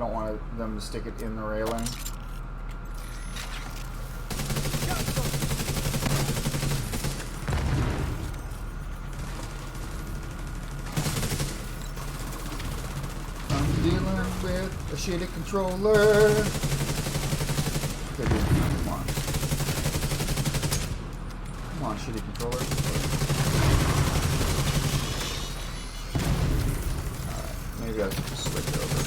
don't want them to stick it in the railing. I'm dealing with a shitty controller. Okay, dude, come on. Come on, shitty controller. Maybe I should just switch over.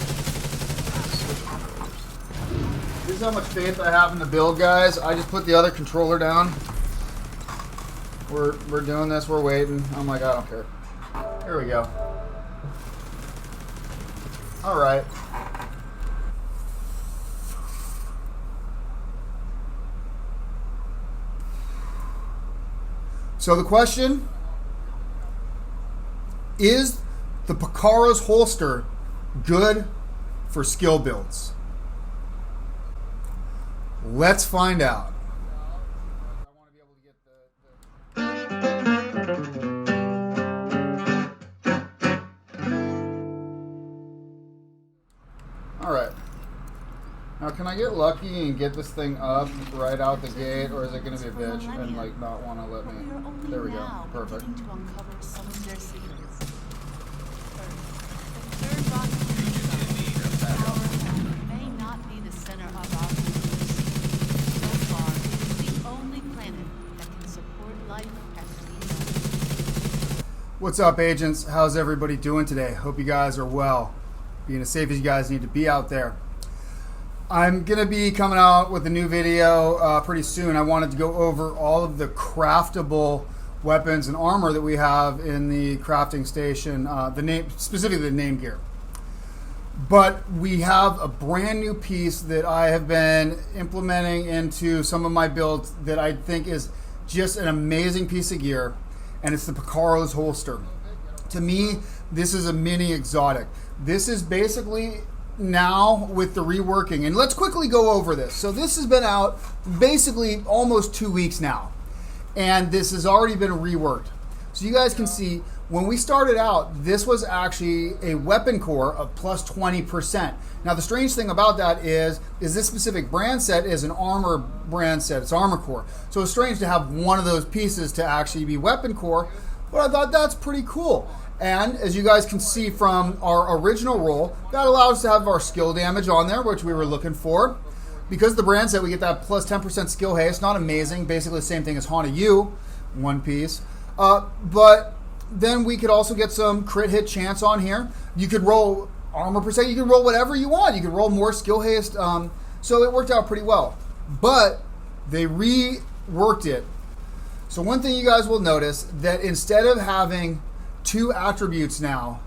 This is how much faith I have in the build, guys. I just put the other controller down. We're doing this. We're waiting. I'm like, I don't care. Here we go. All right. So the question is, the Picaro's holster good for skill builds? Let's find out. All right. Now, can I get lucky and get this thing up right out the gate, or is it going to be a bitch and like not want to let me? There we go. Perfect. May not be the center of our universe. So far, it is the only planet that can support life as we know. What's up, agents? How's everybody doing today? Hope you guys are well. Being as safe as you guys need to be out there. I'm going to be coming out with a new video pretty soon. I wanted to go over all of the craftable weapons and armor that we have in the crafting station, specifically the name gear. But we have a brand new piece that I have been implementing into some of my builds that I think is just an amazing piece of gear, and it's the Picaro's holster. To me, this is a mini exotic. This is basically now with the reworking, and let's quickly go over this. So this has been out basically almost 2 weeks now, and this has already been reworked. So you guys can see, when we started out, this was actually a weapon core of plus 20%. Now the strange thing about that is this specific brand set is an armor brand set. It's armor core. So it's strange to have one of those pieces to actually be weapon core, but I thought that's pretty cool. And as you guys can see from our original roll, that allows us to have our skill damage on there, which we were looking for. Because the brand set, we get that plus 10% skill haste. Not amazing. Basically the same thing as Haunted You, one piece. But then we could also get some crit hit chance on here. You could roll armor per se. You could roll whatever you want. You could roll more skill haste. So it worked out pretty well. But they reworked it. So one thing you guys will notice, that instead of having 2 attributes now,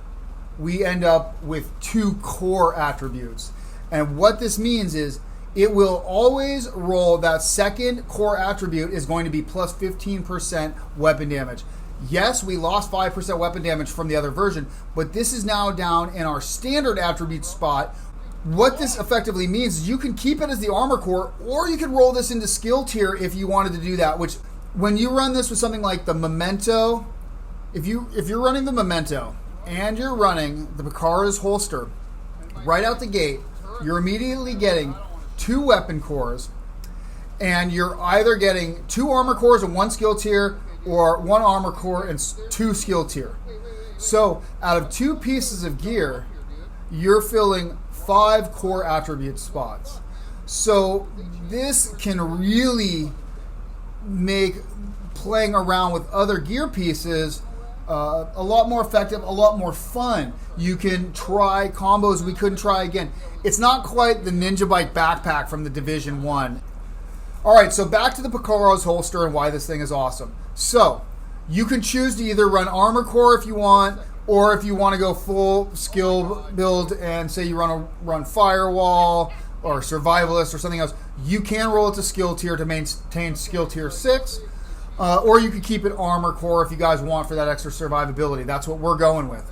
we end up with 2 core attributes. And what this means is it will always roll that second core attribute is going to be plus 15% weapon damage. Yes, we lost 5% weapon damage from the other version, but this is now down in our standard attribute spot. What this effectively means is you can keep it as the armor core, or you could roll this into skill tier if you wanted to do that, which when you run this with something like the Memento, if you're running the Memento and you're running the Picaro's holster, right out the gate, you're immediately getting 2 weapon cores, and you're either getting 2 armor cores and 1 skill tier, or 1 armor core and 2 skill tier. So out of 2 pieces of gear, you're filling 5 core attribute spots. So this can really make playing around with other gear pieces a lot more effective, a lot more fun. You can try combos we couldn't try again. It's not quite the Ninja Bike backpack from the Division 1. All right, so back to the Picaro's holster and why this thing is awesome. So you can choose to either run armor core if you want, or if you want to go full skill build and say you run firewall or survivalist or something else, you can roll it to skill tier to maintain skill tier 6. Or you could keep it armor core if you guys want for that extra survivability. That's what we're going with.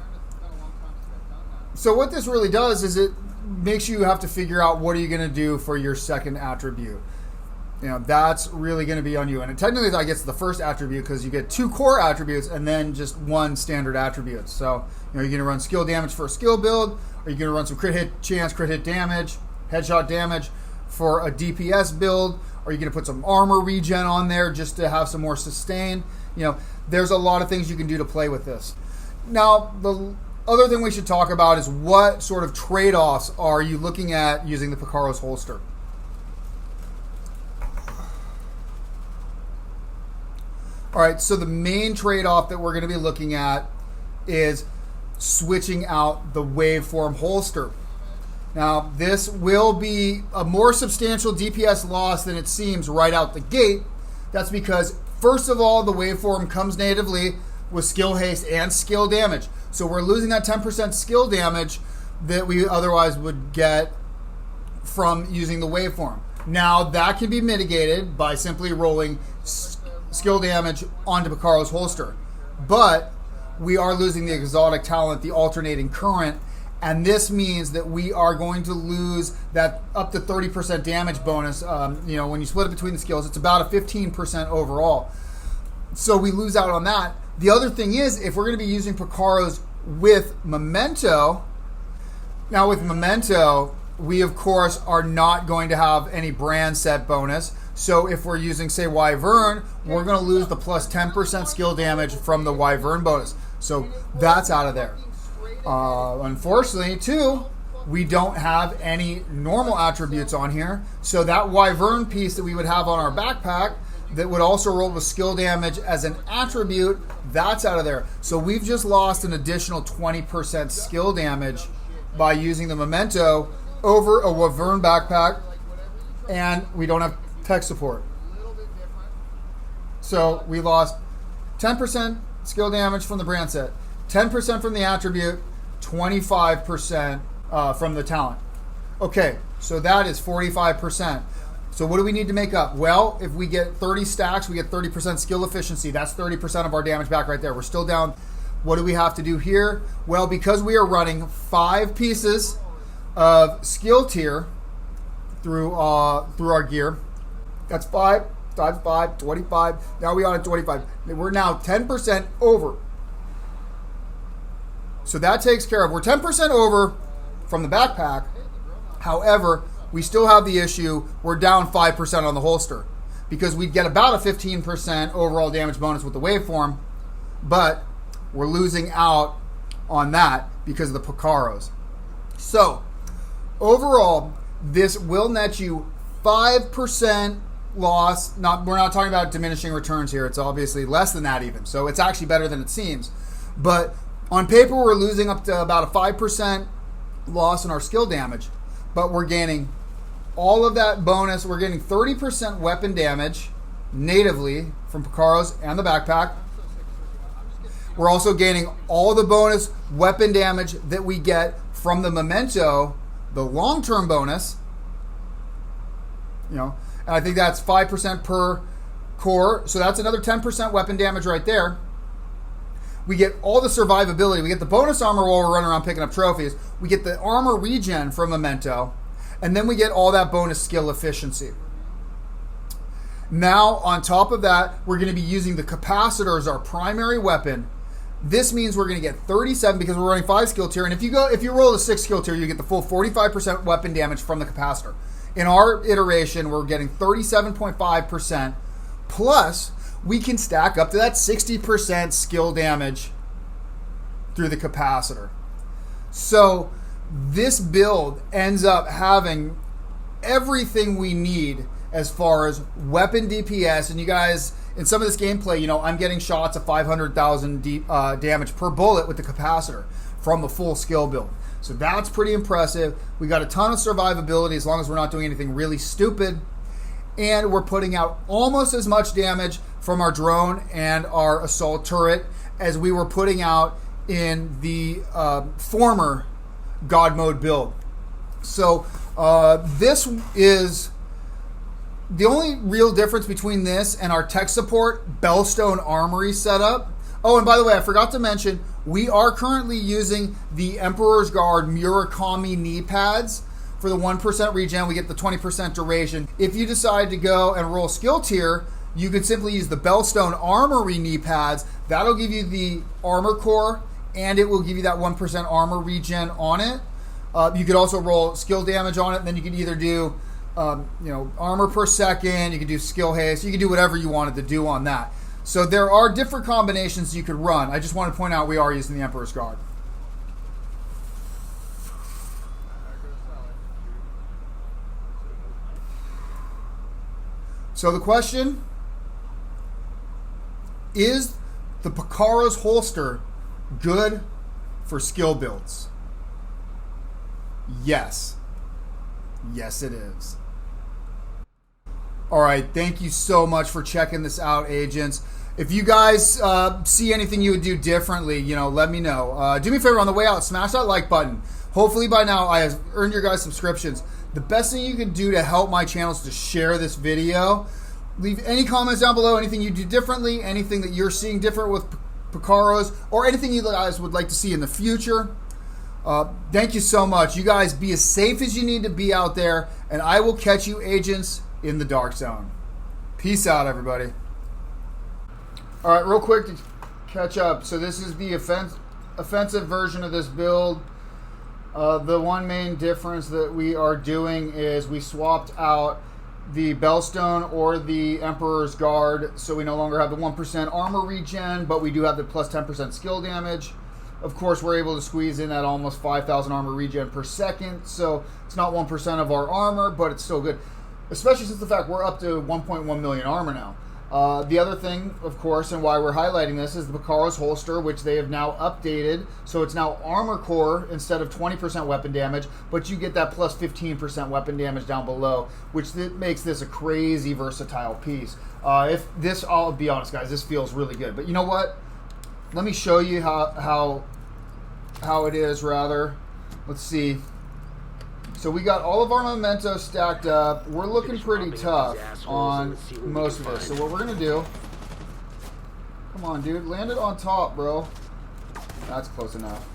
So what this really does is it makes you have to figure out what are you going to do for your second attribute. You know, that's really going to be on you. And technically I guess the first attribute, because you get 2 core attributes and then just 1 standard attribute. So, you know, you're going to run skill damage for a skill build, Are you going to run some crit hit chance, crit hit damage, headshot damage for a DPS build? Are you going to put some armor regen on there just to have some more sustain? There's a lot of things you can do to play with this. Now, the other thing we should talk about is what sort of trade-offs are you looking at using the Picaro's holster? All right, so the main trade-off that we're going to be looking at is switching out the waveform holster. Now, this will be a more substantial DPS loss than it seems right out the gate. That's because, first of all, the waveform comes natively with skill haste and skill damage. So we're losing that 10% skill damage that we otherwise would get from using the waveform. Now, that can be mitigated by simply rolling skill damage onto Picaro's holster. But we are losing the exotic talent, the alternating current, and this means that we are going to lose that up to 30% damage bonus. When you split it between the skills, it's about a 15% overall. So we lose out on that. The other thing is, if we're going to be using Picaro's with Memento, now with Memento, we of course are not going to have any brand set bonus. So if we're using, say, Wyvern, we're going to lose the plus 10% skill damage from the Wyvern bonus. So that's out of there. Unfortunately, too, we don't have any normal attributes on here. So that Wyvern piece that we would have on our backpack that would also roll with skill damage as an attribute, that's out of there. So we've just lost an additional 20% skill damage by using the Memento over a Wyvern backpack, and we don't have tech support. So we lost 10% skill damage from the brand set, 10% from the attribute, 25% from the talent. Okay, so that is 45%. So what do we need to make up? Well, if we get 30 stacks, we get 30% skill efficiency. That's 30% of our damage back right there. We're still down. What do we have to do here? Well, because we are running 5 pieces of skill tier through our gear, that's 5 times 5, 25. Now we are at 25. We're now 10% over. So that takes care of, we're 10% over from the backpack. However, we still have the issue, we're down 5% on the holster because we'd get about a 15% overall damage bonus with the waveform, but we're losing out on that because of the Picaros. So overall, this will net you 5% loss. We're not talking about diminishing returns here. It's obviously less than that even. So it's actually better than it seems. But on paper, we're losing up to about a 5% loss in our skill damage, but we're gaining all of that bonus. We're getting 30% weapon damage natively from Picaro's and the backpack. We're also gaining all the bonus weapon damage that we get from the Memento, the long-term bonus, and I think that's 5% per core. So that's another 10% weapon damage right there. We get all the survivability. We get the bonus armor while we're running around picking up trophies. We get the armor regen from Memento. And then we get all that bonus skill efficiency. Now, on top of that, we're going to be using the capacitor as our primary weapon. This means we're going to get 37 because we're running 5 skill tier. And if you roll a 6 skill tier, you get the full 45% weapon damage from the capacitor. In our iteration, we're getting 37.5%. Plus, we can stack up to that 60% skill damage through the capacitor. So this build ends up having everything we need as far as weapon DPS. And you guys, in some of this gameplay, I'm getting shots of 500,000 damage per bullet with the capacitor from the full skill build. So that's pretty impressive. We got a ton of survivability as long as we're not doing anything really stupid. And we're putting out almost as much damage from our drone and our assault turret as we were putting out in the former God mode build. So this is the only real difference between this and our tech support Bellstone Armory setup. Oh, and by the way, I forgot to mention, we are currently using the Emperor's Guard Murakami knee pads. For the 1% regen, we get the 20% duration. If you decide to go and roll skill tier, you can simply use the Bellstone Armory knee pads. That'll give you the armor core, and it will give you that 1% armor regen on it. You could also roll skill damage on it, and then you could either do armor per second, you could do skill haste, you could do whatever you wanted to do on that. So there are different combinations you could run. I just want to point out we are using the Emperor's Guard. So the question is, the Picaro's holster good for skill builds? Yes. Yes, it is. All right, thank you so much for checking this out, agents. If you guys see anything you would do differently, let me know. Do me a favor, on the way out, smash that like button. Hopefully by now I have earned your guys' subscriptions. The best thing you can do to help my channel is to share this video. Leave any comments down below, anything you do differently, anything that you're seeing different with Picaros, or anything you guys would like to see in the future. Thank you so much. You guys be as safe as you need to be out there, and I will catch you, agents, in the dark zone. Peace out, everybody. All right, real quick to catch up. So this is the offensive version of this build. The one main difference that we are doing is we swapped out the Bellstone or the Emperor's Guard, so we no longer have the 1% armor regen, but we do have the plus 10% skill damage. Of course, we're able to squeeze in that almost 5,000 armor regen per second, so it's not 1% of our armor, but it's still good, especially since the fact we're up to 1.1 million armor now. The other thing, of course, and why we're highlighting this is the Picaro's holster, which they have now updated. So it's now armor core instead of 20% weapon damage, but you get that plus 15% weapon damage down below, which makes this a crazy versatile piece. I'll be honest, guys, this feels really good. But you know what? Let me show you how it is, rather. Let's see. So we got all of our mementos stacked up. We're looking pretty tough on most of this. So what we're going to do... Come on, dude. Land it on top, bro. That's close enough.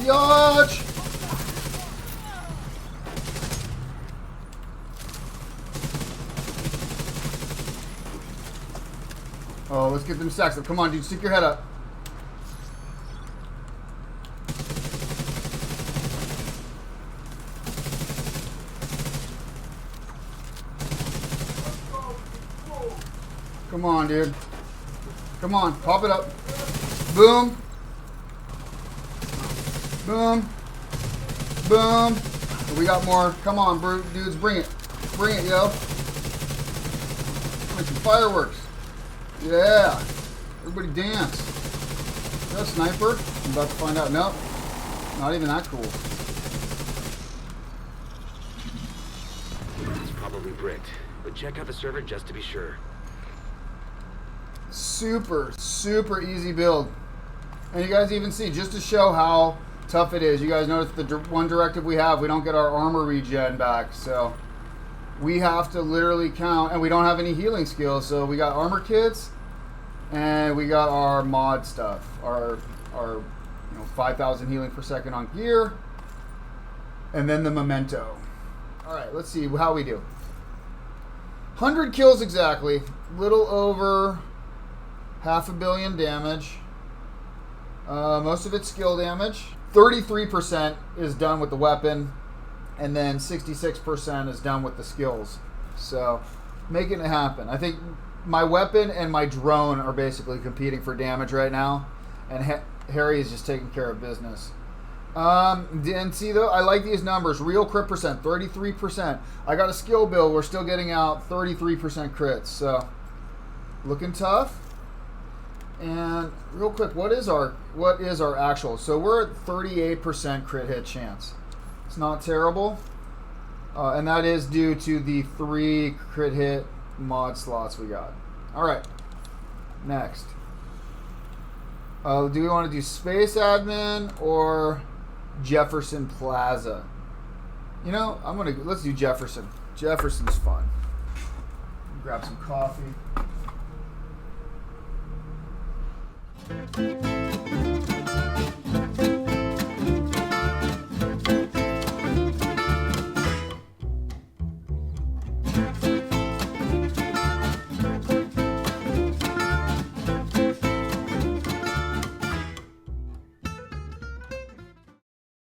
Yatch! Oh, let's get them stacks up. Come on, dude. Stick your head up. Come on, dude. Come on. Pop it up. Boom. Boom. Boom. We got more. Come on, dudes. Bring it. Bring it, yo. Bring some fireworks. Yeah. Everybody dance. Is that a sniper? I'm about to find out. Nope. Not even that cool. It's probably bricked, but check out the server just to be sure. Super, super easy build. And you guys even see, just to show how tough it is, you guys notice the one directive we have, we don't get our armor regen back, so we have to literally count, and we don't have any healing skills, so we got armor kits, and we got our mod stuff, our 5,000 healing per second on gear, and then the memento. Alright, let's see how we do. 100 kills exactly, little over 500 million damage. Most of it's skill damage. 33% is done with the weapon, and then 66% is done with the skills. So, making it happen. I think my weapon and my drone are basically competing for damage right now, and Harry is just taking care of business. And see, though, I like these numbers. Real crit percent, 33%. I got a skill build. We're still getting out 33% crits. So, looking tough. And real quick, what is our actual? So we're at 38% crit hit chance. It's not terrible, and that is due to the 3 crit hit mod slots we got. All right, next. Do we want to do Space Admin or Jefferson Plaza? You know, let's do Jefferson. Jefferson's fun. Grab some coffee.